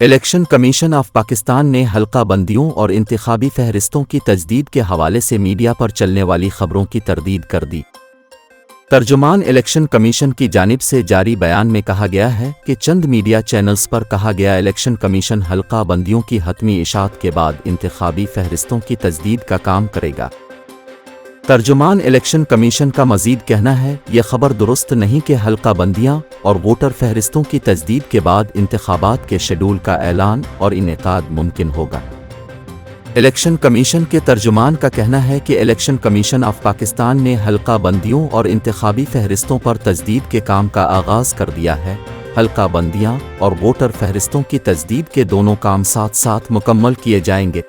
Election commission of Pakistan ने हल्का बंदियों और इंतखाबी फहरिस्तों की तजदीद के हवाले से मीडिया पर चलने वाली खबरों की तरदीद कर दी। तर्जुमान इलेक्शन कमीशन की जानिब से जारी बयान में कहा गया है कि चंद मीडिया चैनल्स पर कहा गया इलेक्शन कमीशन हल्का बंदियों की हतमी इशाअत के बाद इंतखाबी फहरिस्तों की तजदीद का काम करेगा। तर्जुमान इलेक्शन कमीशन का मजीद कहना है, यह खबर दुरुस्त नहीं कि हल्का बंदियां और वोटर फहरिस्तों की तजदीद के बाद इंतखाबात के शेड्यूल का ऐलान और इनेकाद मुमकिन होगा। इलेक्शन कमीशन के तर्जुमान का कहना है कि इलेक्शन कमीशन ऑफ पाकिस्तान ने हल्का बंदियों और इंतखाबी फहरिस्तों पर तजदीद के काम का आगाज़ कर दिया है। हल्का बंदियां और वोटर फहरिस्तों की तजदीद के दोनों काम साथ साथ मुकम्मल किए जाएंगे।